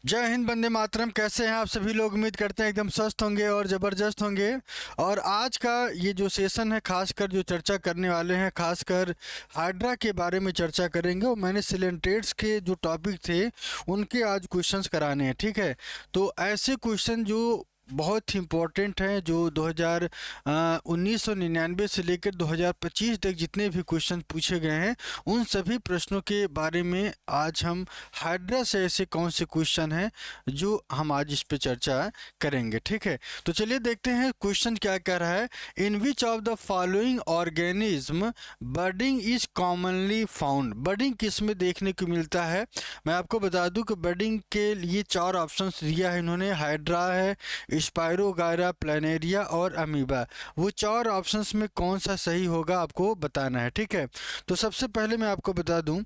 जय हिंद, वंदे मातरम। कैसे हैं आप सभी लोग? उम्मीद करते हैं एकदम स्वस्थ होंगे और ज़बरदस्त होंगे। और आज का ये जो सेशन है, खासकर जो चर्चा करने वाले हैं, खासकर हाइड्रा के बारे में चर्चा करेंगे। और मैंने सिलेंट्रेट्स के जो टॉपिक थे उनके आज क्वेश्चंस कराने हैं, ठीक है। तो ऐसे क्वेश्चन जो बहुत ही इम्पोर्टेंट हैं, जो 1999 से लेकर 2025 तक जितने भी क्वेश्चन पूछे गए हैं, उन सभी प्रश्नों के बारे में आज हम हाइड्रा से ऐसे कौन से क्वेश्चन हैं जो हम आज इस पे चर्चा करेंगे, ठीक है। तो चलिए देखते हैं क्वेश्चन क्या कह रहा है। In which of the following organism budding is commonly found. Budding किस में देखने को मिलता है? मैं आपको बता दूं कि बर्डिंग के लिए चार ऑप्शंस दिया है इन्होंने। हाइड्रा है, स्पाइरोगायरा, प्लानेरिया और अमीबा। वो चार ऑप्शंस में कौन सा सही होगा आपको बताना है, ठीक है। तो सबसे पहले मैं आपको बता दूं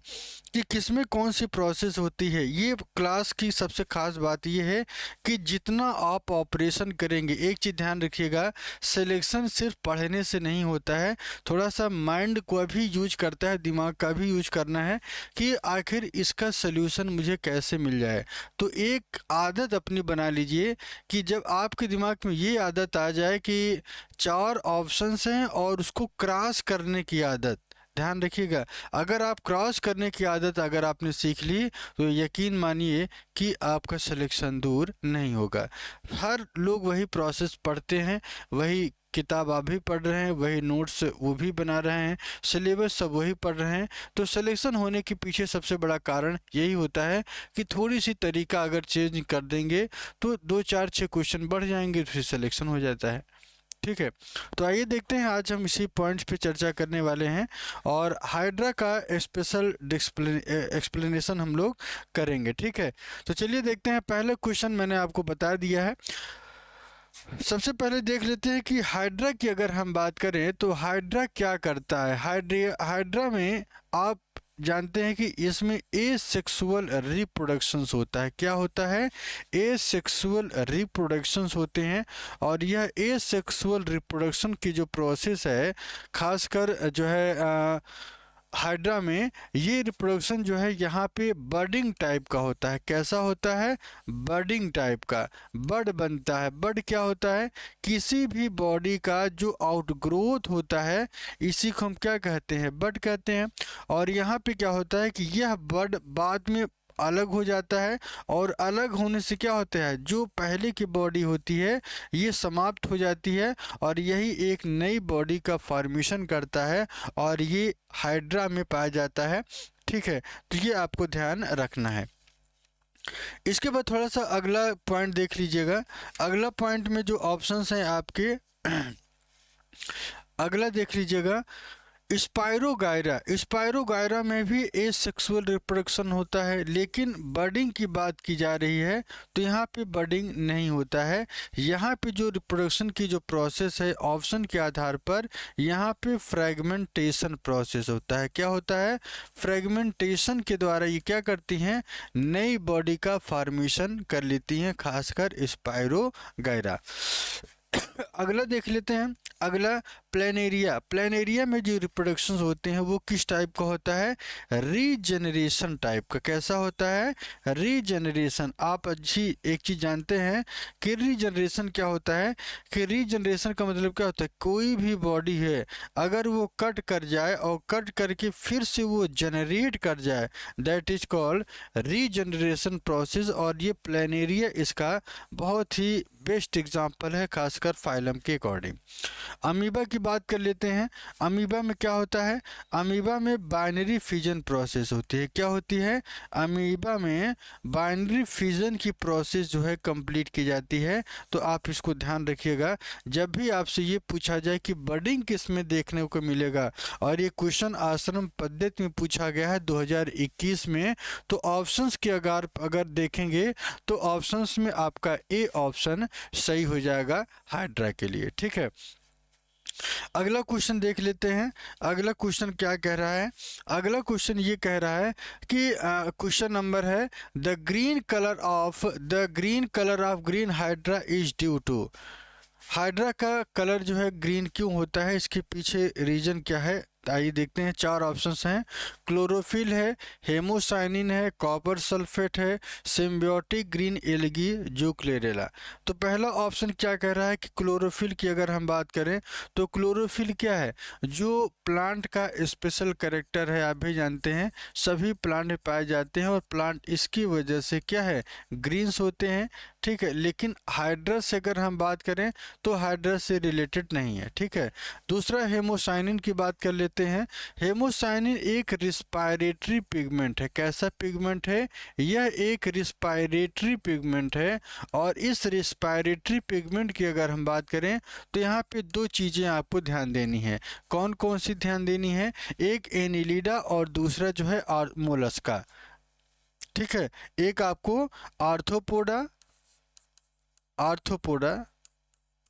कि किसमें कौन सी प्रोसेस होती है। ये क्लास की सबसे खास बात ये है कि जितना आप ऑपरेशन करेंगे, एक चीज़ ध्यान रखिएगा, सिलेक्शन सिर्फ पढ़ने से नहीं होता है, थोड़ा सा माइंड को भी यूज करता है, दिमाग का भी यूज करना है कि आखिर इसका सल्यूशन मुझे कैसे मिल जाए। तो एक आदत अपनी बना लीजिए कि जब आपके दिमाग में ये आदत आ जाए कि चार ऑप्शंस हैं और उसको क्रॉस करने की आदत, ध्यान रखिएगा। अगर आप क्रॉस करने की आदत अगर आपने सीख ली तो यकीन मानिए कि आपका सिलेक्शन दूर नहीं होगा। हर लोग वही प्रोसेस पढ़ते हैं, वही किताब आप भी पढ़ रहे हैं, वही नोट्स वो भी बना रहे हैं, सिलेबस सब वही पढ़ रहे हैं। तो सिलेक्शन होने के पीछे सबसे बड़ा कारण यही होता है कि थोड़ी सी तरीका अगर चेंज कर देंगे तो दो चार छः क्वेश्चन बढ़ जाएंगे, तो फिर सिलेक्शन हो जाता है, ठीक है। तो आइए देखते हैं, आज हम इसी पॉइंट्स पे चर्चा करने वाले हैं और हाइड्रा का स्पेशल एक्सप्लेनेशन हम लोग करेंगे, ठीक है। तो चलिए देखते हैं। पहले क्वेश्चन मैंने आपको बता दिया है। सबसे पहले देख लेते हैं कि हाइड्रा की अगर हम बात करें तो हाइड्रा क्या करता है। हाइड्रा में आप जानते हैं कि इसमें एसेक्सुअल रिप्रोडक्शंस होता है। क्या होता है? एसेक्सुअल रिप्रोडक्शंस होते हैं। और यह एसेक्सुअल रिप्रोडक्शन की जो प्रोसेस है, खासकर जो है हाइड्रा में, ये रिप्रोडक्शन जो है यहाँ पे बर्डिंग टाइप का होता है। कैसा होता है? बर्डिंग टाइप का। बर्ड बनता है। बर्ड क्या होता है? किसी भी बॉडी का जो आउटग्रोथ होता है, इसी को हम क्या कहते हैं? बर्ड कहते हैं। और यहाँ पे क्या होता है कि यह बर्ड बाद में अलग हो जाता है, और अलग होने से क्या होता है, जो पहले की बॉडी होती है ये समाप्त हो जाती है और यही एक नई बॉडी का फॉर्मेशन करता है, और ये हाइड्रा में पाया जाता है, ठीक है। तो ये आपको ध्यान रखना है। इसके बाद थोड़ा सा अगला पॉइंट देख लीजिएगा। अगला पॉइंट में जो ऑप्शंस हैं आपके अगला देख लीजिएगा, स्पाइरोगायरा। स्पाइरोगायरा में भी एसेक्सुअल रिप्रोडक्शन होता है, लेकिन बर्डिंग की बात की जा रही है तो यहाँ पे बर्डिंग नहीं होता है। यहाँ पे जो रिप्रोडक्शन की जो प्रोसेस है, ऑप्शन के आधार पर यहाँ पे फ्रेगमेंटेशन प्रोसेस होता है। क्या होता है? फ्रेगमेंटेशन के द्वारा ये क्या करती हैं, नई बॉडी का फॉर्मेशन कर लेती हैं, खासकर स्पाइरोगायरा। अगला देख लेते हैं। अगला प्लेनेरिया। प्लेनेरिया में जो रिप्रोडक्शंस होते हैं वो किस टाइप का होता है? रीजनरेशन टाइप का। कैसा होता है? रीजनरेशन। आप अच्छी एक चीज़ जानते हैं कि रीजनरेशन क्या होता है, कि रीजनरेशन का मतलब क्या होता है, कोई भी बॉडी है अगर वो कट कर जाए और कट करके फिर से वो जनरेट कर जाए, that is called regeneration process. और ये प्लेनेरिया इसका बहुत ही बेस्ट एग्जाम्पल है, खासकर फाइलम के अकॉर्डिंग। अमीबा की बात कर लेते हैं। अमीबा में क्या होता है? अमीबा में बाइनरी फिजन प्रोसेस होती है। क्या होती है? अमीबा में बाइनरी फिजन की प्रोसेस जो है कंप्लीट की जाती है। तो आप इसको ध्यान रखिएगा, जब भी आपसे ये पूछा जाए कि बर्डिंग किस में देखने को मिलेगा, और ये क्वेश्चन आश्रम पद्धति में पूछा गया है 2021 में, तो ऑप्शंस के अगर देखेंगे तो ऑप्शंस में आपका ए ऑप्शन सही हो जाएगा हाइड्रा के लिए, ठीक है। अगला क्वेश्चन देख लेते हैं। अगला क्वेश्चन क्या कह रहा है? अगला क्वेश्चन ये कह रहा है कि क्वेश्चन नंबर है, the green colour of green hydra is due to. Hydra का कलर जो है ग्रीन क्यों होता है, इसके पीछे रीजन क्या है? आइए देखते हैं, चार ऑप्शंस हैं। क्लोरोफिल है, हेमोसाइनिन है, कॉपर सल्फेट है, सिम्बियोटिक ग्रीन एल्गी यूक्लेरेला। तो पहला ऑप्शन क्या कह रहा है कि क्लोरोफिल की अगर हम बात करें तो क्लोरोफिल क्या है, जो प्लांट का स्पेशल कैरेक्टर है, आप भी जानते हैं सभी प्लांट में पाए जाते हैं और प्लांट इसकी वजह से क्या है, ग्रीन्स होते हैं। ठीक है, लेकिन हाइड्रस से अगर हम बात करें तो हाइड्रस से रिलेटेड नहीं है। ठीक है, दूसरा हेमोसाइनिन की बात कर लेते हैं। हेमोसाइनिन एक रिस्पायरेटरी पिगमेंट है। कैसा पिगमेंट है? यह एक रिस्पायरेटरी पिगमेंट है। और इस रिस्पायरेटरी पिगमेंट की अगर हम बात करें तो यहाँ पे दो चीज़ें आपको ध्यान देनी है। कौन कौन सी ध्यान देनी है? एक एनिलिडा और दूसरा जो है मोलस्का। ठीक है, एक आपको आर्थ्रोपोडा आर्थ्रोपोडा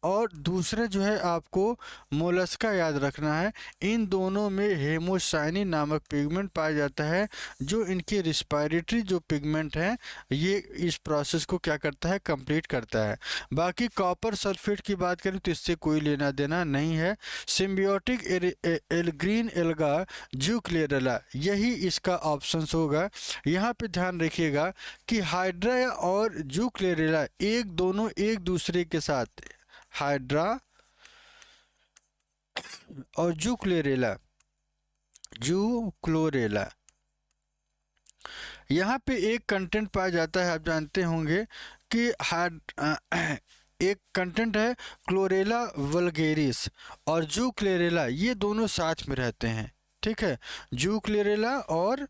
और दूसरा जो है आपको मोलस्का याद रखना है। इन दोनों में हेमोसाइनिन नामक पिगमेंट पाया जाता है, जो इनके रिस्पायरेटरी जो पिगमेंट है ये इस प्रोसेस को क्या करता है, कंप्लीट करता है। बाकी कॉपर सल्फेट की बात करें तो इससे कोई लेना देना नहीं है। सिम्बियोटिक ग्रीन एल्गा यूक्लेरेला, यही इसका ऑप्शन होगा। यहाँ पे ध्यान रखिएगा कि हाइड्रा और यूक्लेरेला दोनों एक दूसरे के साथ, हाइड्रा और जूक्लोरेला यहाँ पे एक कंटेंट पाया जाता है, आप जानते होंगे कि एक कंटेंट है क्लोरेला वल्गेरिस और जूक्लोरेला, ये दोनों साथ में रहते हैं। ठीक है, जूक्लोरेला और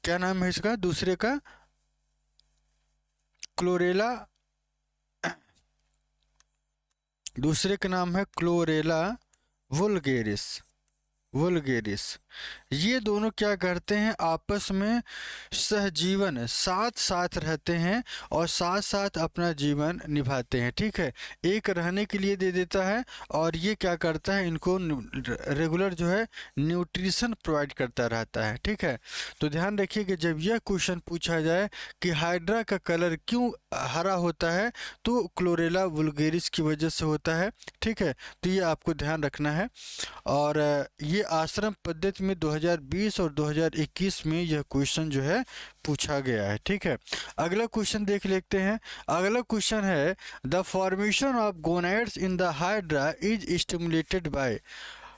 क्या नाम है इसका दूसरे का, क्लोरेला, दूसरे का नाम है क्लोरेला वुल्गेरिस। ये दोनों क्या करते हैं, आपस में सहजीवन, साथ साथ रहते हैं और साथ साथ अपना जीवन निभाते हैं। ठीक है, एक रहने के लिए दे देता है और ये क्या करता है, इनको रेगुलर जो है न्यूट्रिशन प्रोवाइड करता रहता है। ठीक है, तो ध्यान रखिए कि जब यह क्वेश्चन पूछा जाए कि हाइड्रा का कलर क्यों हरा होता है, तो क्लोरेला वुल्गेरिस की वजह से होता है। ठीक है, तो ये आपको ध्यान रखना है। और ये आश्रम पद्धति में 2020 और 2021 में यह क्वेश्चन जो है पूछा गया है। ठीक है, अगला क्वेश्चन देख लेते हैं। अगला क्वेश्चन है, the formation of gonads in the hydra is stimulated by.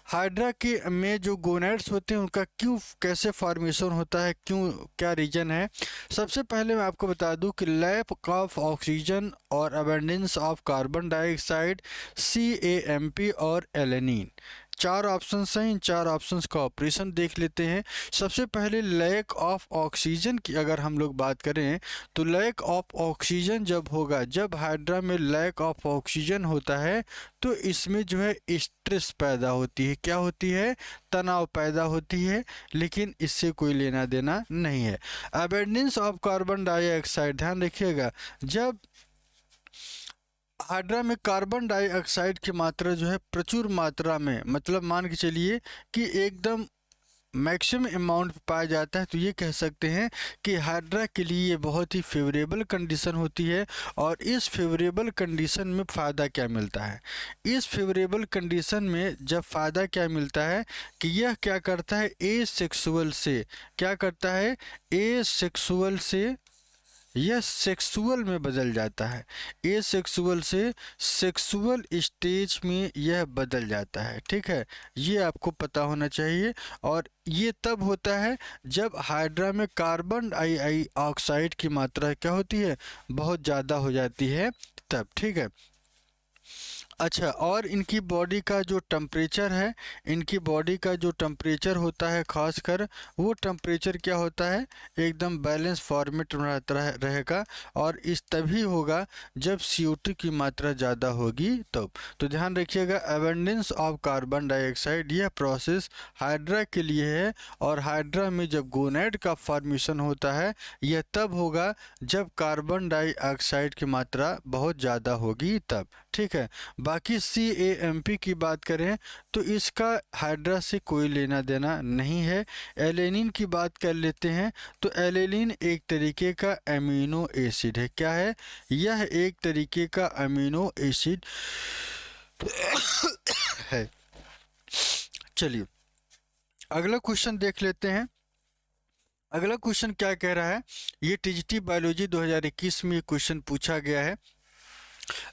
Hydra के में जो गोनैड्स होते हैं उनका क्यों, कैसे फॉर्मेशन होता है, क्यों, क्या रीजन है? सबसे पहले मैं आपको बता दूं कि लैक ऑफ ऑक्सीजन और abundance of carbon dioxide, CAMP और एलेनिन, चार ऑप्शंस हैं। इन चार ऑप्शंस का ऑपरेशन देख लेते हैं। सबसे पहले लैक ऑफ ऑक्सीजन की अगर हम लोग बात करें तो लैक ऑफ ऑक्सीजन जब होगा, जब हाइड्रा में लैक ऑफ ऑक्सीजन होता है तो इसमें जो है स्ट्रेस पैदा होती है। क्या होती है? तनाव पैदा होती है, लेकिन इससे कोई लेना देना नहीं है। अबंडेंस ऑफ कार्बन डाइऑक्साइड, ध्यान रखिएगा, जब हाइड्रा में कार्बन डाइऑक्साइड की मात्रा जो है प्रचुर मात्रा में, मतलब मान के चलिए कि एकदम मैक्सिमम अमाउंट पाया जाता है, तो ये कह सकते हैं कि हाइड्रा के लिए ये बहुत ही फेवरेबल कंडीशन होती है। और इस फेवरेबल कंडीशन में फ़ायदा क्या मिलता है? इस फेवरेबल कंडीशन में जब फ़ायदा क्या मिलता है कि यह क्या करता है, एसेक्सुअल से क्या करता है, एसेक्सुअल से यह सेक्सुअल में बदल जाता है। एसेक्सुअल से सेक्सुअल स्टेज में यह बदल जाता है। ठीक है, ये आपको पता होना चाहिए। और ये तब होता है जब हाइड्रा में कार्बन डाइऑक्साइड की मात्रा क्या होती है, बहुत ज़्यादा हो जाती है तब। ठीक है, अच्छा, और इनकी बॉडी का जो टेम्परेचर है, इनकी बॉडी का जो टेम्परेचर होता है खासकर, वो टेम्परेचर क्या होता है, एकदम बैलेंस फॉर्मेट में रहेगा। और इस तभी होगा जब CO2 की मात्रा ज़्यादा होगी तब। तो ध्यान रखिएगा, अबंडेंस ऑफ कार्बन डाइऑक्साइड यह प्रोसेस हाइड्रा के लिए है। और हाइड्रा में जब गोनैड का फॉर्मेशन होता है यह तब होगा जब कार्बन डाइऑक्साइड की मात्रा बहुत ज़्यादा होगी तब। ठीक है, बाकी CAMP की बात करें तो इसका हाइड्रा से कोई लेना देना नहीं है। एलेनिन की बात कर लेते हैं तो एलेनिन एक तरीके का अमीनो एसिड है। क्या है? यह एक तरीके का अमीनो एसिड है। चलिए अगला क्वेश्चन देख लेते हैं। अगला क्वेश्चन क्या कह रहा है, ये टीजीटी बायोलॉजी 2021 में ये क्वेश्चन पूछा गया है।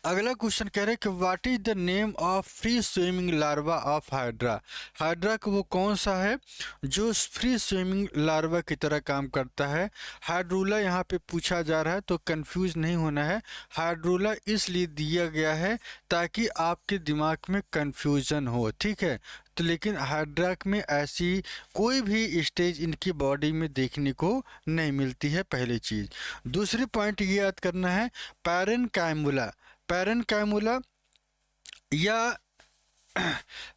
अगला क्वेश्चन कह रहे हैं कि what is the name of free swimming larva of hydra. Hydra का वो कौन सा है जो फ्री स्विमिंग लार्वा की तरह काम करता है। हाइड्रोला यहाँ पे पूछा जा रहा है, तो कंफ्यूज नहीं होना है। हाइड्रोला इसलिए दिया गया है ताकि आपके दिमाग में कंफ्यूजन हो, ठीक है। तो लेकिन हाइड्रा में ऐसी कोई भी स्टेज इनकी बॉडी में देखने को नहीं मिलती है, पहली चीज। दूसरी पॉइंट ये याद करना है, पैरेनकाइमुला, पैरेनकाइमुला या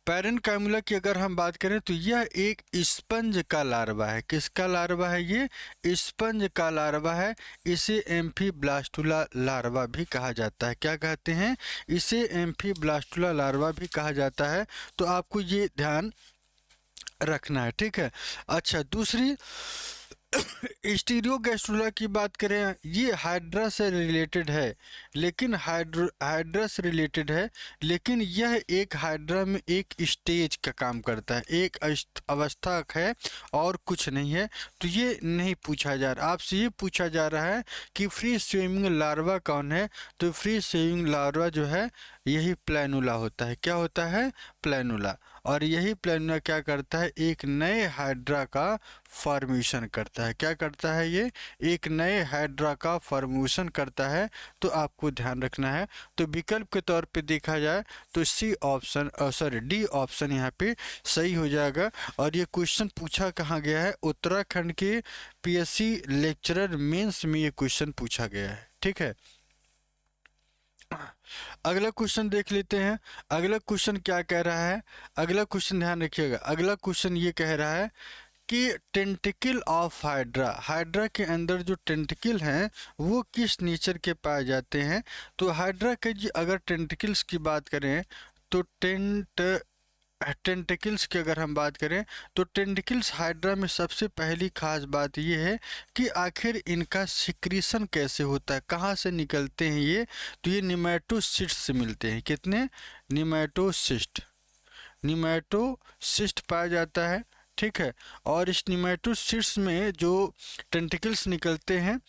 पैरेनकाइमुला की अगर हम बात करें तो यह एक स्पंज का लार्वा है। किसका लार्वा है? ये स्पंज का लार्वा है। इसे एम्फीब्लास्टुला लार्वा भी कहा जाता है। क्या कहते हैं? इसे एम्फीब्लास्टुला लार्वा भी कहा जाता है। तो आपको ये ध्यान रखना है, ठीक है। अच्छा, दूसरी स्टीरियोगैस्ट्रुला की बात करें, ये हाइड्रा से रिलेटेड है, लेकिन हाइड्रा से रिलेटेड है, लेकिन यह एक हाइड्रा में एक स्टेज का काम करता है, एक अवस्था है और कुछ नहीं है। तो ये नहीं पूछा जा रहा, आपसे ये पूछा जा रहा है कि फ्री स्विमिंग लार्वा कौन है। तो फ्री स्विमिंग लार्वा जो है यही प्लैनुला होता है। क्या होता है? प्लैनुला। और यही प्लैनुला क्या करता है? एक नए हाइड्रा का फॉर्मेशन करता है। क्या करता है? ये एक नए हाइड्रा का फॉर्मेशन करता है। तो आपको ध्यान रखना है। तो विकल्प के तौर पे देखा जाए तो C option, sorry D option यहाँ पे सही हो जाएगा। और ये क्वेश्चन पूछा कहाँ गया है? उत्तराखंड के पीएससी लेक्चरर मेंस में ये क्वेश्चन पूछा गया है, ठीक है। अगला क्वेश्चन देख लेते हैं। अगला क्वेश्चन क्या कह रहा है? अगला क्वेश्चन ध्यान रखिएगा। अगला क्वेश्चन ये कह रहा है कि टेंटिकल ऑफ हाइड्रा, हाइड्रा के अंदर जो टेंटिकल हैं वो किस नेचर के पाए जाते हैं। तो हाइड्रा के अगर टेंटिकल्स की बात करें तो टेंटिकल्स की अगर हम बात करें तो टेंटिकल्स हाइड्रा में सबसे पहली खास बात ये है कि आखिर इनका सिक्रीशन कैसे होता है, कहाँ से निकलते हैं ये। तो ये निमेटोसिस्ट से मिलते हैं। कितने? निमेटोसिस्ट, निमेटोसिस्ट पाया जाता है, ठीक है। और इस निमेटोसिस्ट में जो टेंटिकल्स निकलते हैं,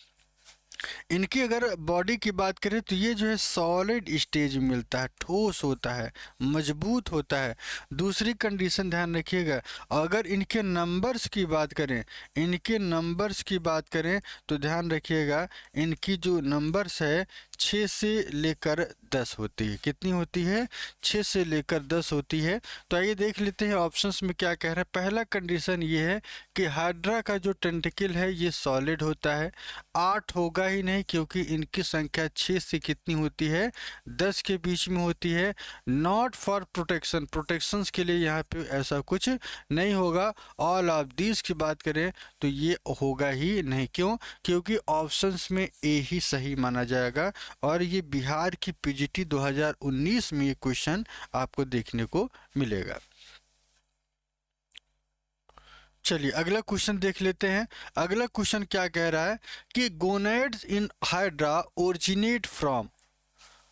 इनकी अगर बॉडी की बात करें तो ये जो है सॉलिड स्टेज में मिलता है, ठोस होता है, मजबूत होता है। दूसरी कंडीशन ध्यान रखिएगा, अगर इनके नंबर्स की बात करें, इनके नंबर्स की बात करें तो ध्यान रखिएगा इनकी जो नंबर्स है 6 से लेकर 10 होती है। कितनी होती है? 6 से लेकर 10 होती है। तो आइए देख लेते हैं ऑप्शंस में क्या कह रहा है। पहला कंडीशन ये है कि हाइड्रा का जो टेंटिकल है ये सॉलिड होता है। 8 होगा ही नहीं क्योंकि इनकी संख्या 6 से कितनी होती है? 10 के बीच में होती है। नॉट फॉर प्रोटेक्शन, प्रोटेक्शंस के लिए यहाँ पे ऐसा कुछ नहीं होगा। ऑल ऑफ दीज की बात करें तो ये होगा ही नहीं। क्यों? क्योंकि ऑप्शंस में ए ही सही माना जाएगा। और ये बिहार की पीजीटी 2019 में ये क्वेश्चन आपको देखने को मिलेगा। चलिए अगला क्वेश्चन देख लेते हैं। अगला क्वेश्चन क्या कह रहा है कि gonads in hydra originate from,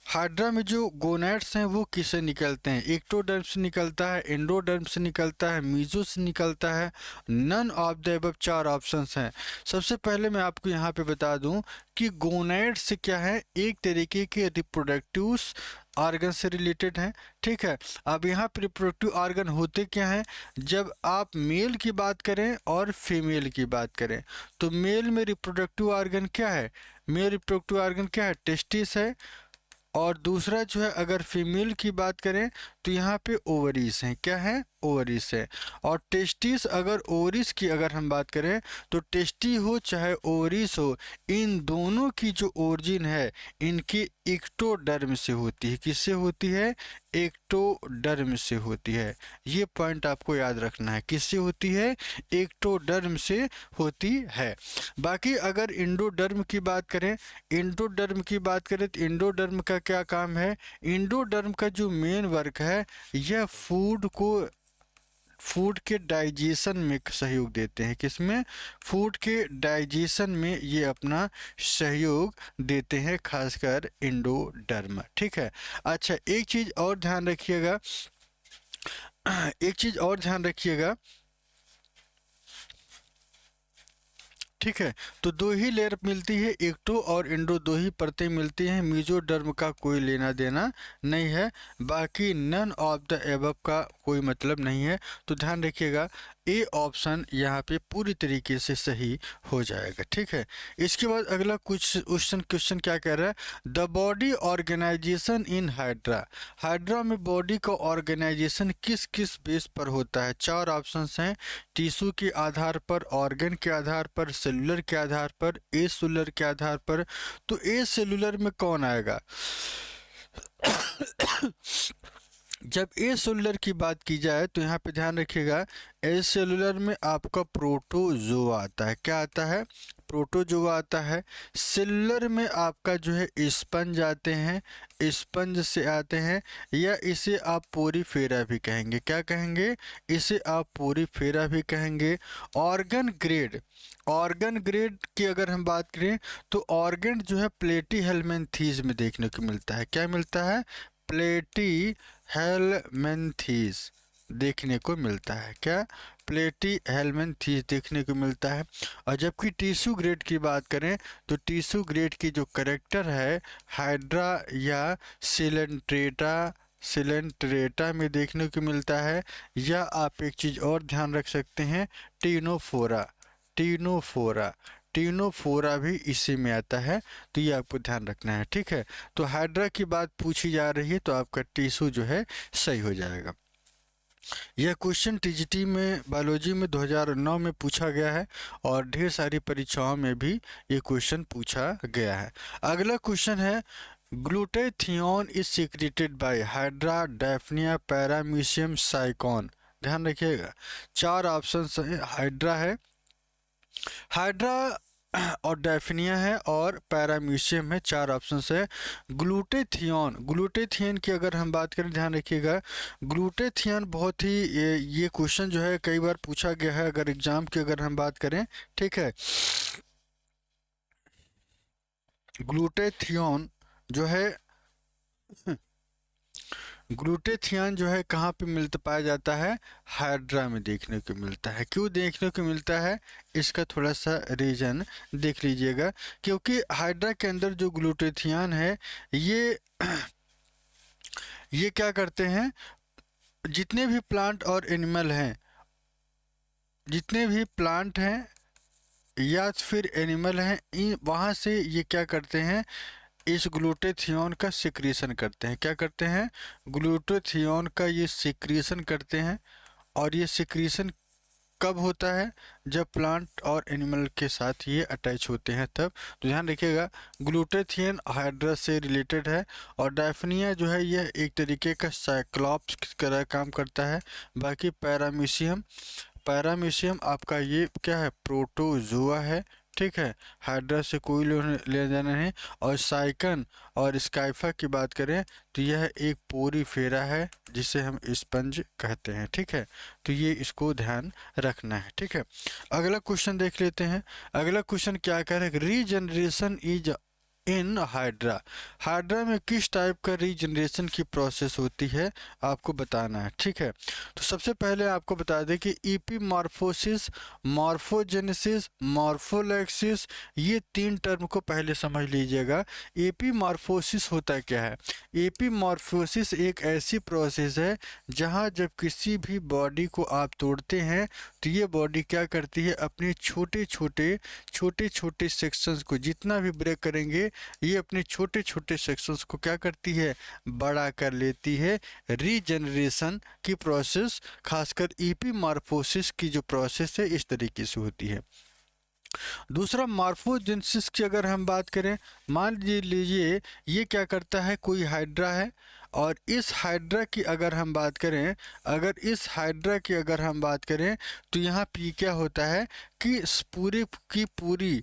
hydra में जो गोनेड्स हैं वो किससे निकलते हैं? एक्टोडर्म से निकलता है, एंडोडर्म से निकलता है, मीजो से निकलता है, none of the above. 4 options हैं। सबसे पहले मैं आपको यहाँ पे बता दूं कि गोनेड्स क्या है? एक तरीके के रिप्रोडक्टिव ऑर्गन से रिलेटेड हैं, ठीक है। अब यहाँ पे रिप्रोडक्टिव ऑर्गन होते क्या हैं? जब आप मेल की बात करें और फीमेल की बात करें तो मेल में रिप्रोडक्टिव ऑर्गन क्या है? मेल रिप्रोडक्टिव ऑर्गन क्या है? टेस्टिस है। और दूसरा जो है अगर फीमेल की बात करें तो यहाँ पे ओवरीज हैं। क्या है? ओवरीज है। और टेस्टिस, अगर ओवरीज की अगर हम बात करें तो टेस्टी हो चाहे ओवरीज हो, इन दोनों की जो ओरिजिन है इनकी एक्टोडर्म से होती है। किससे होती है? एक्टोडर्म से होती है। ये पॉइंट आपको याद रखना है। किससे होती है? एक्टोडर्म से होती है। बाकी अगर इंडोडर्म की बात करें, इंडोडर्म की बात करें तो इंडोडर्म का क्या काम है? इंडोडर्म का जो मेन वर्क है यह फूड के डाइजेशन में सहयोग देते हैं। किसमें? फूड के डाइजेशन में ये अपना सहयोग देते हैं, खासकर इंडोडर्म, ठीक है। अच्छा, एक चीज और ध्यान रखिएगा, एक चीज़ और ध्यान रखिएगा, ठीक है। तो दो ही लेयर मिलती है, एक्टो और इंडो, दो ही परतें मिलती हैं, मीजोडर्म का कोई लेना देना नहीं है, बाकी नन ऑफ द एबव का कोई मतलब नहीं है। तो ध्यान रखिएगा, ए ऑप्शन यहाँ पे पूरी तरीके से सही हो जाएगा, ठीक है। इसके बाद अगला कुछ क्वेश्चन क्या कह रहा है, the body organisation in hydra, hydra में बॉडी का ऑर्गेनाइजेशन किस किस बेस पर होता है। चार ऑप्शंस हैं, टिश्यू के आधार पर, ऑर्गन के आधार पर, सेलुलर के आधार पर, ए सेलुलर के आधार पर। तो ए सेलुलर में कौन आएगा? जब ए सेलुलर की बात की जाए तो यहाँ पे ध्यान रखिएगा, ए सेलुलर में आपका प्रोटोजोआ आता है। क्या आता है? प्रोटोजोआ आता है। सेलुलर में आपका जो है स्पंज आते हैं, स्पंज से आते हैं, या इसे आप पोरीफेरा भी कहेंगे। क्या कहेंगे? इसे आप पोरीफेरा भी कहेंगे। ऑर्गन ग्रेड, ऑर्गन ग्रेड की अगर हम बात करें तो ऑर्गन जो है प्लेटी हेलमिन्थीज में देखने को मिलता है। क्या मिलता है? प्लेटी हेलमिन्थीज देखने को मिलता है। क्या? प्लेटी हेलमिन्थीज देखने को मिलता है। और जबकि टिश्यू ग्रेड की बात करें तो टिश्यू ग्रेड की जो करेक्टर है हाइड्रा या सिलेंट्रेटा, सिलेंट्रेटा में देखने को मिलता है। या आप एक चीज़ और ध्यान रख सकते हैं, टीनोफोरा, टीनोफोरा, टीनोफोरा भी इसी में आता है। तो ये आपको ध्यान रखना है, ठीक है। तो हाइड्रा की बात पूछी जा रही है तो आपका टिश्यू जो है सही हो जाएगा। यह क्वेश्चन टीजीटी में बायोलॉजी में 2009 में पूछा गया है और ढेर सारी परीक्षाओं में भी ये क्वेश्चन पूछा गया है। अगला क्वेश्चन है, glutathione is secreted by hydra, daphnia, paramecium, sycon. ध्यान रखिएगा, चार ऑप्शन हाइड्रा है, हाइड्रा और डेफिनिया है और पैरामीशियम है, चार ऑप्शन है। ग्लूटेथियोन, ग्लूटेथियन की अगर हम बात करें, ध्यान रखिएगा, ग्लूटेथियन बहुत ही ये क्वेश्चन जो है कई बार पूछा गया है अगर एग्जाम की अगर हम बात करें, ठीक है। ग्लूटेथियोन जो है, ग्लूटेथियन जो है कहाँ पे मिलता पाया जाता है? हाइड्रा में देखने को मिलता है। क्यों देखने को मिलता है? इसका थोड़ा सा रीजन देख लीजिएगा, क्योंकि हाइड्रा के अंदर जो ग्लूटेथियन है ये क्या करते हैं, जितने भी प्लांट और एनिमल हैं, जितने भी प्लांट हैं या फिर एनिमल हैं, वहाँ से ये क्या करते हैं, इस ग्लूटेथियोन का सिक्रीशन करते हैं। क्या करते हैं? ग्लूटेथियोन का ये सिक्रीशन करते हैं। और ये सिक्रीशन कब होता है? जब प्लांट और एनिमल के साथ ये अटैच होते हैं तब। तो ध्यान रखिएगा, ग्लूटेथियन हाइड्रा से रिलेटेड है और डायफनिया जो है यह एक तरीके का साइक्लॉप्स की तरह काम करता है। बाकी पैरामीशियम, पैरामीशियम आपका ये क्या है? प्रोटोजोआ है, ठीक है, हाइड्रा से कोई ले जाना नहीं। और साइकन और स्काइफा की बात करें तो यह एक पोरीफेरा है जिसे हम स्पंज कहते हैं, ठीक है। तो ये इसको ध्यान रखना है, ठीक है। अगला क्वेश्चन देख लेते हैं। अगला क्वेश्चन क्या कह रहा है, regeneration is in hydra, hydra में किस टाइप का रीजनरेशन की प्रोसेस होती है आपको बताना है, ठीक है। तो सबसे पहले आपको बता दें कि इपीमॉर्फोसिस, मॉर्फोजेनेसिस, मॉर्फोलैक्सिस, ये तीन टर्म को पहले समझ लीजिएगा। एपीमॉर्फोसिस होता क्या है? एपीमॉर्फोसिस एक ऐसी प्रोसेस है जहां जब किसी भी बॉडी को आप तोड़ते हैं तो ये बॉडी क्या करती है, अपने छोटे छोटे सेक्शंस को जितना भी ब्रेक करेंगे ये अपने छोटे छोटे सेक्शंस को क्या करती है, बड़ा कर लेती है। रीजनरेशन की प्रोसेस खासकर इपीमॉर्फोसिस की जो प्रोसेस है इस तरीके से होती है। दूसरा मॉर्फोजेनेसिस की अगर हम बात करें, मान लीजिए ये क्या करता है, कोई हाइड्रा है और इस हाइड्रा की अगर हम बात करें, अगर इस हाइड्रा की अगर हम बात करें तो यहाँ पे क्या होता है कि पूरी की पूरी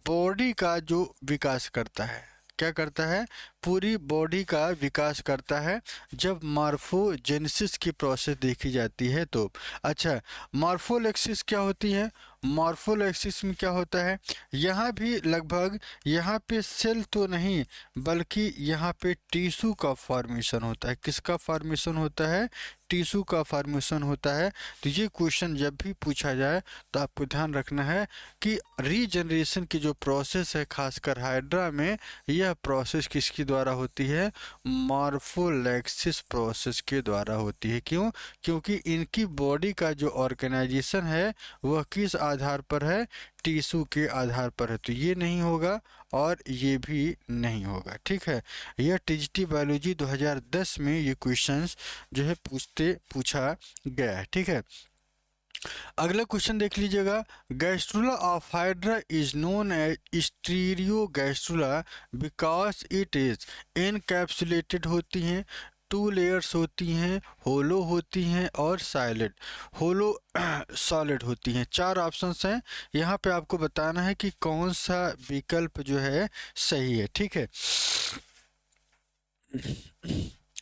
बॉडी का जो विकास करता है, क्या करता है, पूरी बॉडी का विकास करता है जब मॉर्फोजेनेसिस की प्रोसेस देखी जाती है तो। अच्छा, मॉर्फोलैक्सिस क्या होती है? मॉर्फोलैक्सिस में क्या होता है, यहाँ भी लगभग, यहाँ पे सेल तो नहीं बल्कि यहाँ पे टिश्यू का फॉर्मेशन होता है। किसका फॉर्मेशन होता है, टिश्यू का फॉर्मेशन होता है। तो ये क्वेश्चन जब भी पूछा जाए तो आपको ध्यान रखना है कि रीजनरेशन की जो प्रोसेस है खासकर हाइड्रा में, यह प्रोसेस किसके द्वारा होती है, मॉर्फोलैक्सिस प्रोसेस के द्वारा होती है। क्यों, क्योंकि इनकी बॉडी का जो ऑर्गेनाइजेशन है वह किस आधार पर है, टिश्यू के आधार पर है। तो ये नहीं होगा और ये भी नहीं होगा। ठीक है, यह टीजीटी बायोलॉजी 2010 में ये क्वेश्चंस जो है पूछा गया है। ठीक है, अगला क्वेश्चन देख लीजिएगा। Gastrula of hydra is known as stereo gastrula because it is encapsulated होती हैं, टू लेयर्स होती हैं, होलो होती हैं और साइलेंट होलो सॉलिड होती हैं। चार ऑप्शंस हैं, यहाँ पे आपको बताना है कि कौन सा विकल्प जो है सही है। ठीक है,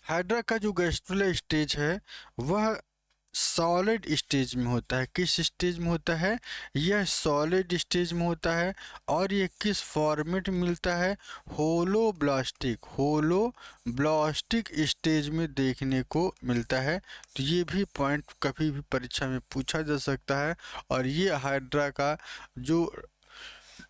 हाइड्रा का जो गैस्ट्रुला स्टेज है वह सॉलिड स्टेज में होता है। किस स्टेज में होता है, यह सॉलिड स्टेज में होता है। और ये किस फॉर्मेट में मिलता है, होलोब्लास्टिक स्टेज में देखने को मिलता है। तो ये भी पॉइंट कभी भी परीक्षा में पूछा जा सकता है। और ये हाइड्रा का जो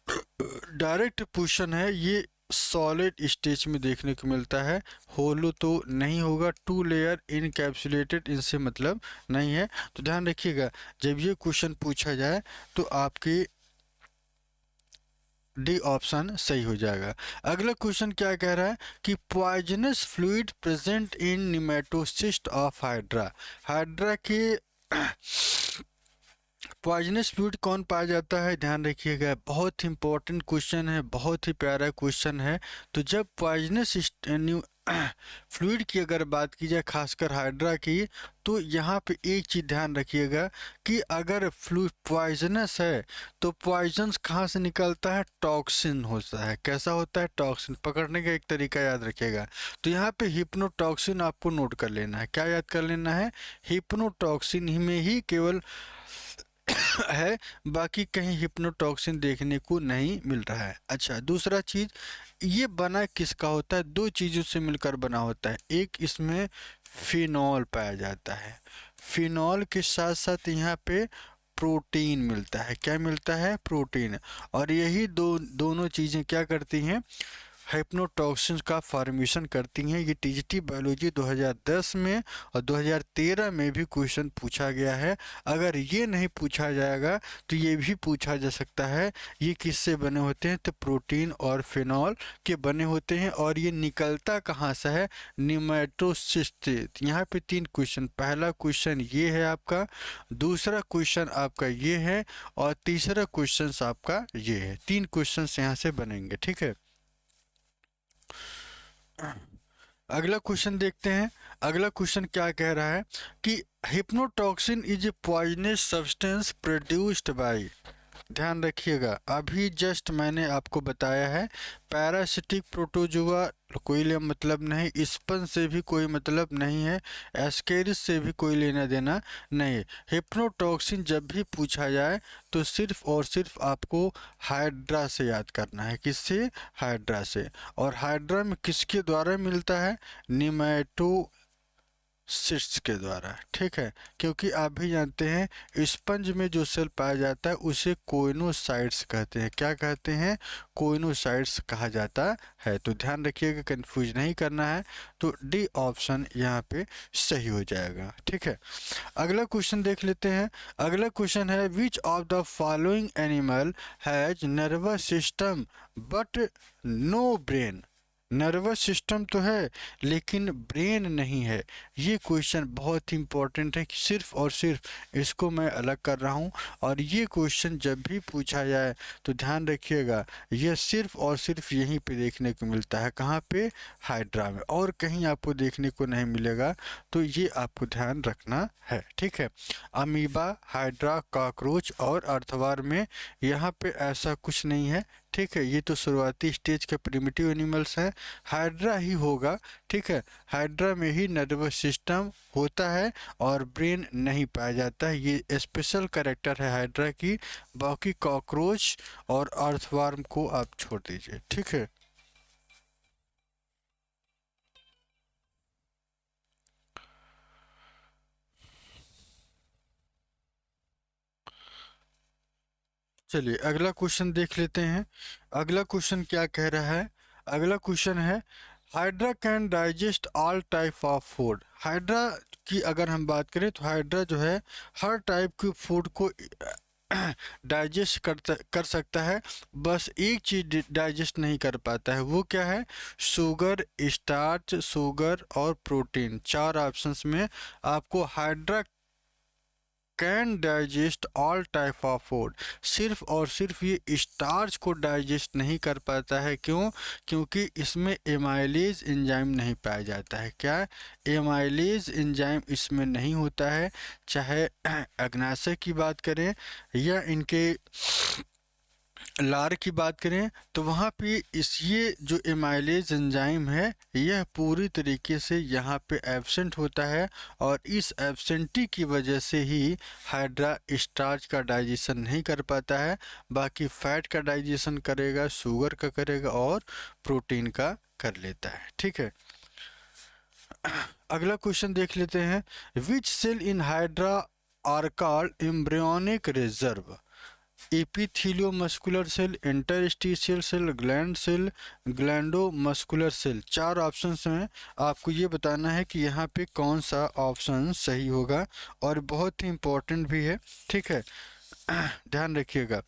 डायरेक्ट पोजीशन है ये सॉलिड स्टेज में देखने को मिलता है। होलो तो नहीं होगा, टू लेयर इनकैप्सुलेटेड इनसे मतलब नहीं है। तो ध्यान रखिएगा जब ये क्वेश्चन पूछा जाए तो आपकी डी ऑप्शन सही हो जाएगा। अगला क्वेश्चन क्या कह रहा है कि poisonous fluid present in nematocyst of hydra, hydra के पॉइजनस फ्लूइड कौन पाया जाता है, ध्यान रखिएगा, बहुत इंपॉर्टेंट क्वेश्चन है, बहुत ही प्यारा क्वेश्चन है। तो जब पॉइजनस फ्लूइड की अगर बात की जाए खासकर हाइड्रा की, तो यहाँ पे एक चीज़ ध्यान रखिएगा कि अगर फ्लूइड पॉइजनस है तो पॉइजन्स कहाँ से निकलता है, टॉक्सिन होता है। कैसा होता है, टॉक्सिन। पकड़ने का एक तरीका याद रखिएगा। तो यहाँ पे हिप्नोटॉक्सिन आपको नोट कर लेना है। क्या याद कर लेना है, हिप्नोटॉक्सिन ही में ही केवल है, बाकी कहीं हिप्नोटॉक्सिन देखने को नहीं मिल रहा है। अच्छा, दूसरा चीज, ये बना किसका होता है, दो चीजों से मिलकर बना होता है। एक इसमें फिनॉल पाया जाता है, फिनॉल के साथ साथ यहाँ पे प्रोटीन मिलता है। क्या मिलता है, प्रोटीन। और यही दोनों चीजें क्या करती हैं, हाइप्नोटॉक्सिन का फॉर्मेशन करती हैं। ये टीजीटी बायोलॉजी 2010 में और 2013 में भी क्वेश्चन पूछा गया है। अगर ये नहीं पूछा जाएगा तो ये भी पूछा जा सकता है ये किससे बने होते हैं, तो प्रोटीन और फिनॉल के बने होते हैं। और ये निकलता कहाँ से है, निमेटोसिस्ट। यहाँ पे तीन क्वेश्चन, पहला क्वेश्चन ये है आपका, दूसरा क्वेश्चन आपका ये है और तीसरा क्वेश्चन आपका ये है। तीन क्वेश्चन यहाँ से बनेंगे। ठीक है, अगला क्वेश्चन देखते हैं। अगला क्वेश्चन क्या कह रहा है कि hypnotoxin is a poisonous substance produced by, ध्यान रखिएगा अभी जस्ट मैंने आपको बताया है, पैरासिटिक प्रोटोजुआ कोई ले मतलब नहीं, स्पन से भी कोई मतलब नहीं है, एस्केरिस से भी कोई लेना देना नहीं। हिप्नोटॉक्सिन जब भी पूछा जाए तो सिर्फ और सिर्फ आपको हाइड्रा से याद करना है। किससे, हाइड्रा से। और हाइड्रा में किसके द्वारा मिलता है, निमेटो सिस्ट्स के द्वारा। ठीक है, क्योंकि आप भी जानते हैं स्पंज में जो सेल पाया जाता है उसे कोइनोसाइट्स कहते हैं। क्या कहते हैं, कोइनोसाइट्स कहा जाता है। तो ध्यान रखिएगा, कंफ्यूज नहीं करना है। तो डी ऑप्शन यहाँ पे सही हो जाएगा। ठीक है, अगला क्वेश्चन देख लेते हैं। अगला क्वेश्चन है which of the following animal has nervous system but no brain, nervous system तो है लेकिन ब्रेन नहीं है। ये क्वेश्चन बहुत इंपॉर्टेंट है कि सिर्फ और सिर्फ इसको मैं अलग कर रहा हूँ। और ये क्वेश्चन जब भी पूछा जाए तो ध्यान रखिएगा ये सिर्फ और सिर्फ यहीं पे देखने को मिलता है। कहाँ पे, हाइड्रा में, और कहीं आपको देखने को नहीं मिलेगा। तो ये आपको ध्यान रखना है। ठीक है, अमीबा, हाइड्रा, कॉकरोच और अर्थवार में यहाँ पे ऐसा कुछ नहीं है। ठीक है, ये तो शुरुआती स्टेज के प्रिमिटिव एनिमल्स हैं, हाइड्रा ही होगा। ठीक है, हाइड्रा में ही नर्वस सिस्टम होता है और ब्रेन नहीं पाया जाता है, ये स्पेशल कैरेक्टर है हाइड्रा की। बाकी कॉकरोच और अर्थवर्म को आप छोड़ दीजिए। ठीक है, चलिए अगला क्वेश्चन देख लेते हैं। अगला क्वेश्चन क्या कह रहा है? अगला क्वेश्चन है, hydra can digest all type of food. Hydra की अगर हम बात करें तो हाइड्रा जो है हर टाइप की फूड को डाइजेस्ट कर सकता है। बस एक चीज डाइजेस्ट नहीं कर पाता है, वो क्या है? शुगर, स्टार्च, शुगर और प्रोटीन। चार ऑप्शंस में आपको hydra can digest all type of food, सिर्फ और सिर्फ ये स्टार्च को डाइजेस्ट नहीं कर पाता है। क्यों? क्योंकि इसमें एमाइलेज एंजाइम नहीं पाया जाता है। क्या? एमाइलेज एंजाइम इसमें नहीं होता है। चाहे अग्नाशय की बात करें या इनके लार की बात करें तो वहाँ पे इस ये जो एमाइलेज एंजाइम है यह पूरी तरीके से यहाँ पे एब्सेंट होता है, और इस एब्सेंटी की वजह से ही हाइड्रा स्टार्च का डाइजेशन नहीं कर पाता है। बाकी फैट का डाइजेशन करेगा, शुगर का करेगा और प्रोटीन का कर लेता है। ठीक है, अगला क्वेश्चन देख लेते हैं। Which cell in hydra are called embryonic reserve? Epitheliomuscular cell, interstitial cell, gland cell, glandomuscular cell. चार ऑप्शंस हैं, आपको ये बताना है कि यहाँ पे कौन सा ऑप्शन सही होगा, और बहुत ही इम्पोर्टेंट भी है। ठीक है, ध्यान रखिएगा।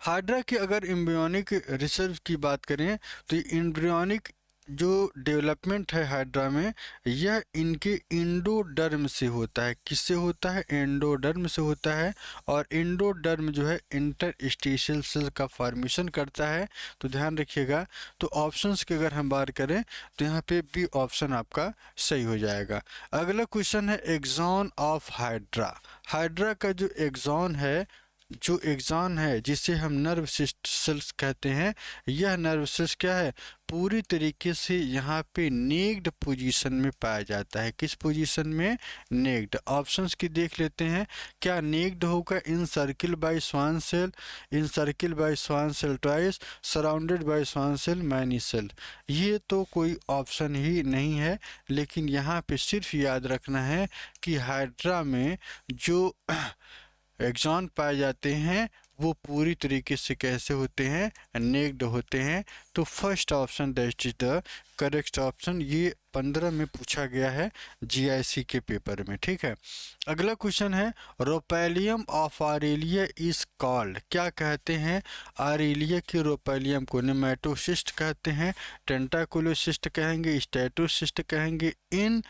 हाइड्रा की अगर एम्ब्रियोनिक रिसर्च की बात करें तो एम्ब्रियोनिक जो डेवलपमेंट है हाइड्रा में, यह इनके इंडोडर्म से होता है। किससे होता है? एंडोडर्म से होता है। और एंडोडर्म जो है इंटरस्टिशियल सेल का फॉर्मेशन करता है। तो ध्यान रखिएगा। तो ऑप्शंस की अगर हम बात करें तो यहाँ पे बी ऑप्शन आपका सही हो जाएगा। अगला क्वेश्चन है, एक्सॉन ऑफ हाइड्रा। हाइड्रा का जो एक्सॉन है, जो एक्सॉन है जिसे हम नर्व सेल्स कहते हैं, यह नर्व सेल्स क्या है? पूरी तरीके से यहाँ पे नेक्ड पोजीशन में पाया जाता है। किस पोजीशन में? नेक्ड। ऑप्शंस की देख लेते हैं। क्या नेक्ड होगा? Encircled by Schwann cell, encircled by Schwann cell twice, surrounded by Schwann cell, many cell. ये तो कोई ऑप्शन ही नहीं है, लेकिन यहाँ पे सिर्फ याद रखना है कि हाइड्रा में जो एक्सॉन पाए जाते हैं वो पूरी तरीके से कैसे होते हैं? नेक्ड होते हैं। तो first option that is the correct option. ये 15 में पूछा गया है जीआईसी के पेपर में। ठीक है, अगला क्वेश्चन है, रोपैलियम ऑफ आरेलिया इज कॉल्ड। क्या कहते हैं? आरेलिया के रोपैलियम को नेमेटोसिस्ट कहते हैं, टेंटाकुलोसिस्ट कहेंगे, स्टेटोसिस्ट कहेंगे, इन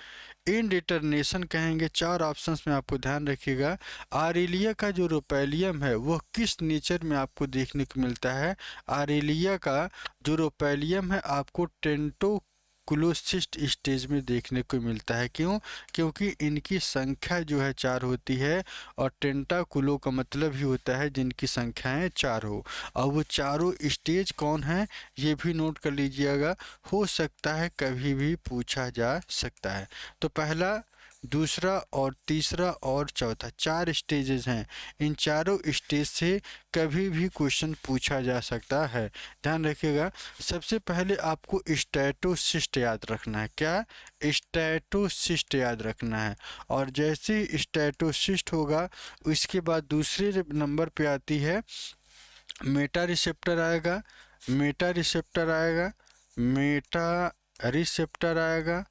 इनडिटर्नेशन कहेंगे। चार ऑप्शंस में आपको ध्यान रखिएगा। आरेलिया का जो रोपैलियम है वह किस नेचर में आपको देखने को मिलता है? आरेलिया का जो रोपैलियम है आपको टेंटोकुलोसिस्ट स्टेज में देखने को मिलता है। क्यों? क्योंकि इनकी संख्या जो है चार होती है, और टेंटाकुलो का मतलब ही होता है जिनकी संख्याएं चार हो। और वो चारों स्टेज कौन है ये भी नोट कर लीजिएगा, हो सकता है कभी भी पूछा जा सकता है। तो पहला, दूसरा और तीसरा और चौथा, चार स्टेजेस हैं। इन चारों स्टेज से कभी भी क्वेश्चन पूछा जा सकता है। ध्यान रखिएगा। सबसे पहले आपको स्टैटोसिस्ट याद रखना है। क्या? स्टैटोसिस्ट याद रखना है। और जैसे ही स्टैटोसिस्ट होगा उसके बाद दूसरे नंबर पे आती है मेटा रिसेप्टर आएगा, मेटा रिसेप्टर आएगा, मेटा रिसेप्टर आएगा,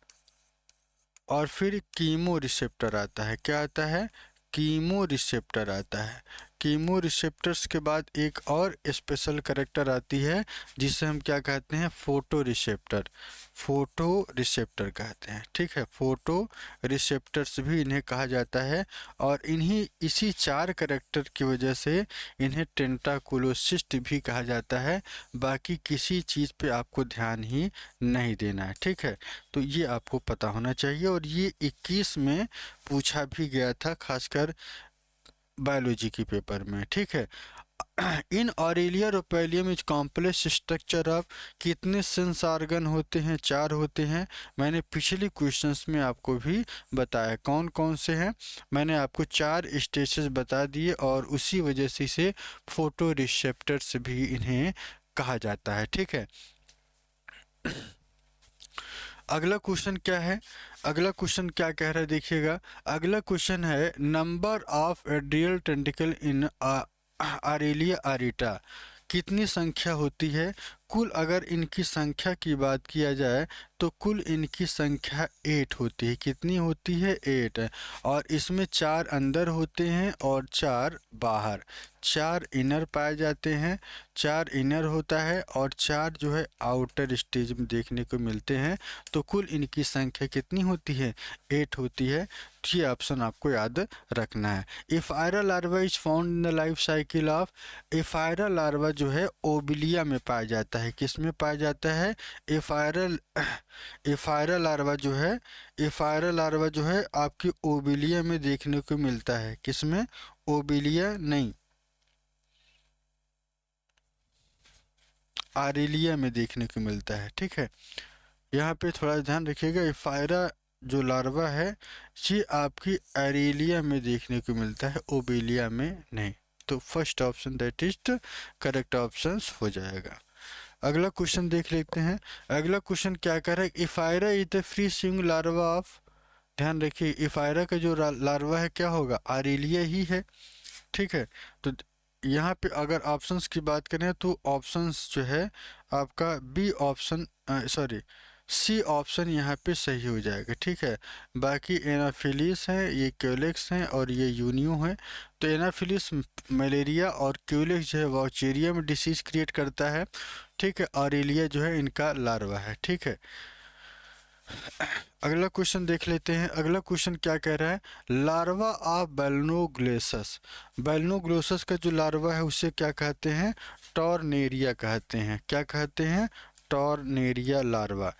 और फिर कीमो रिसेप्टर आता है। क्या आता है? कीमो रिसेप्टर आता है। कीमो रिसेप्टर्स के बाद एक और स्पेशल कैरेक्टर आती है जिसे हम क्या कहते हैं? Photo receptor. फोटो रिसेप्टर कहते हैं। ठीक है, फोटो रिसेप्टर्स भी इन्हें कहा जाता है। और इन्हीं इसी चार कैरेक्टर की वजह से इन्हें टेंटाकुलोसिस्ट भी कहा जाता है। बाकी किसी चीज़ पे आपको ध्यान ही नहीं देना है। ठीक है, तो ये आपको पता होना चाहिए। और ये 21 में पूछा भी गया था, खासकर बायोलॉजी की पेपर में। ठीक है, in Aurelia rhopalium is complex structure of, कितने सेंस ऑर्गन होते हैं? 4 होते हैं। मैंने पिछले क्वेश्चंस में आपको भी बताया कौन कौन से हैं। मैंने आपको 4 स्टेजेस बता दिए और उसी वजह से इसे फोटो रिसेप्टर्स भी इन्हें कहा जाता है। ठीक है, अगला क्वेश्चन क्या है? अगला क्वेश्चन क्या कह रहा है देखिएगा। अगला क्वेश्चन है नंबर ऑफ एड्रियल टेंटिकल इन आरेलिया आरिटा, कितनी संख्या होती है? कुल अगर इनकी संख्या की बात किया जाए तो कुल इनकी संख्या 8 होती है। कितनी होती है? 8 है। और इसमें 4 अंदर होते हैं और 4 बाहर। 4 इनर पाए जाते हैं, 4 इनर होता है और 4 जो है आउटर स्टेज में देखने को मिलते हैं। तो कुल इनकी संख्या कितनी होती है? 8 होती है। तो ये ऑप्शन आपको याद रखना है। Ephyra larva is found in the life cycle of, ephyra larva जो है ओबिलिया में पाया जाता है। किस में पाया जाता है? एफायरा, एफायरा लार्वा जो है, एफायरा लार्वा जो है आपकी ओबिलिया में देखने को मिलता है। किस में? ओबिलिया नहीं, आरेलिया में देखने को मिलता है। ठीक है, यहाँ पे थोड़ा ध्यान रखिएगा। एफायरा जो लार्वा है ये आपकी एरेलिया में देखने को मिलता है, ओबेलिया में नहीं। तो first option that is the correct option हो जाएगा। अगला क्वेश्चन देख लेते हैं। अगला क्वेश्चन क्या कह रहा है? Ephyra is the free swing larva of, ध्यान रखिए इफायरा का जो लार्वा है क्या होगा? आरेलिया ही है। ठीक है, तो यहाँ पे अगर ऑप्शंस की बात करें तो ऑप्शंस जो है आपका B option, sorry C option यहाँ पे सही हो जाएगा। ठीक है, बाकी एनाफिलिस है, ये क्यूलेक्स हैं और ये यूनियो है। तो एनाफिलिस मलेरिया और क्यूलेक्स जो है वाउचेरिया में डिसीज क्रिएट करता है। ठीक है, ऑरेलिया जो है इनका लार्वा है। ठीक है, अगला क्वेश्चन देख लेते हैं। अगला क्वेश्चन क्या कह रहा है? लार्वा ऑफ बैलनोग्लेसस, बैलनोग्लोसस का जो लार्वा है उसे क्या कहते हैं? टॉर्नेरिया कहते हैं। क्या कहते हैं? टॉर्नेरिया लार्वा,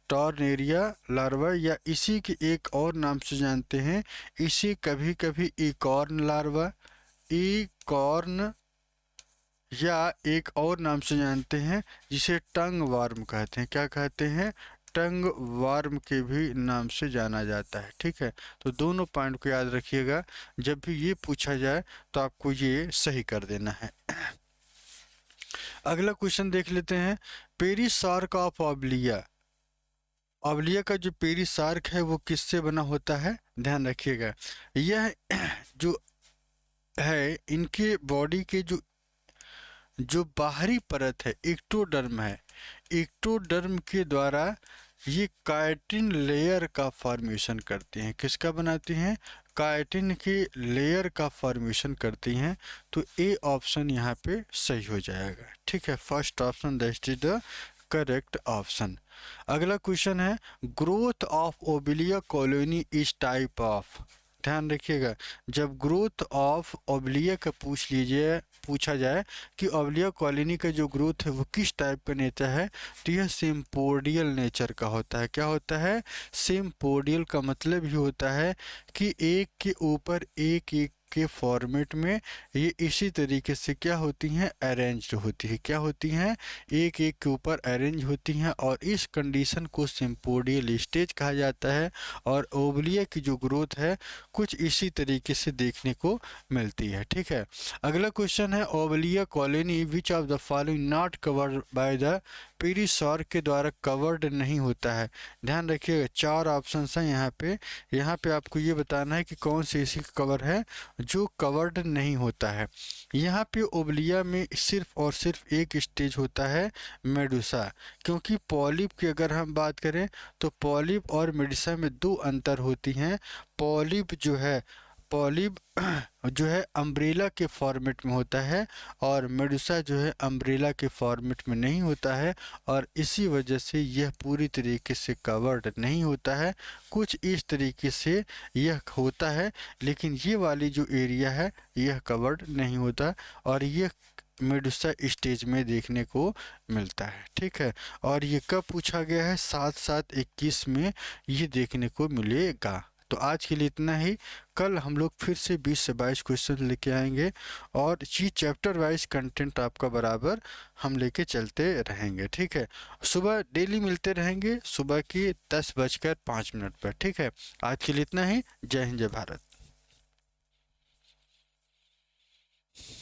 टॉर्नेरिया लार्वा, या इसी के एक और नाम से जानते हैं, इसे कभी कभी इकॉर्न लार्वा, इकॉर्न, या एक और नाम से जानते हैं जिसे टंग वार्म कहते हैं। क्या कहते हैं? टंग वार्म के भी नाम से जाना जाता है। ठीक है, तो दोनों पॉइंट को याद रखिएगा। जब भी ये पूछा जाए तो आपको ये सही कर देना है। अगला क्वेश्चन देख लेते हैं। पेरिसार्क ऑफ ऑबलिया, ऑबलिया का जो पेरिसार्क है वो किससे बना होता है? ध्यान रखिएगा, यह जो है इनके बॉडी के जो बाहरी परत है एक्टोडर्म है, एक्टोडर्म के द्वारा ये काइटिन लेयर का फॉर्मेशन करती हैं। किसका बनाती हैं? काइटिन के लेयर का फॉर्मेशन करती हैं। तो ए ऑप्शन यहाँ पे सही हो जाएगा। ठीक है, first option that is the correct option. अगला क्वेश्चन है growth of Obelia colony is type of, ध्यान रखिएगा जब ग्रोथ ऑफ ओबलिया का पूछा जाए कि ओबलिया कॉलोनी का जो ग्रोथ है वो किस टाइप का नेचर है, तो यह सिम्पोडियल नेचर का होता है। क्या होता है? सिम्पोडियल का मतलब ही होता है कि एक के ऊपर एक एक के फॉर्मेट में ये इसी तरीके से क्या होती हैं? अरेंज्ड होती है। क्या होती हैं? एक एक के ऊपर अरेंज होती हैं और इस कंडीशन को सिम्पोडियल स्टेज कहा जाता है। और ओबलिया की जो ग्रोथ है कुछ इसी तरीके से देखने को मिलती है। ठीक है, अगला क्वेश्चन है Obelia colony which of the following not covered by the perisarc के द्वारा कवर्ड नहीं होता है। ध्यान रखिएगा 4 ऑप्शन हैं यहाँ पे आपको ये बताना है कि कौन सी ऐसी कवर है जो कवर्ड नहीं होता है। यहाँ पे ओबलिया में सिर्फ और सिर्फ एक स्टेज होता है, मेडुसा। क्योंकि पॉलिप की अगर हम बात करें तो पॉलिप और मेडुसा में 2 अंतर होती हैं। पॉलिप जो है, पॉलिप जो है अम्ब्रेला के फॉर्मेट में होता है और मेडुसा जो है अम्ब्रेला के फॉर्मेट में नहीं होता है, और इसी वजह से यह पूरी तरीके से कवर्ड नहीं होता है। कुछ इस तरीके से यह होता है, लेकिन ये वाली जो एरिया है यह कवर्ड नहीं होता और यह मेडुसा स्टेज में देखने को मिलता है। ठीक है, और ये कब पूछा गया है? 7/7/21 में ये देखने को मिलेगा। तो आज के लिए इतना ही। कल हम लोग फिर से 20 से 22 क्वेश्चन लेके आएंगे और चैप्टर वाइज कंटेंट आपका बराबर हम लेके चलते रहेंगे, ठीक है। सुबह डेली मिलते रहेंगे सुबह की 10:05 पर, ठीक है। आज के लिए इतना ही। जय हिंद, जय भारत।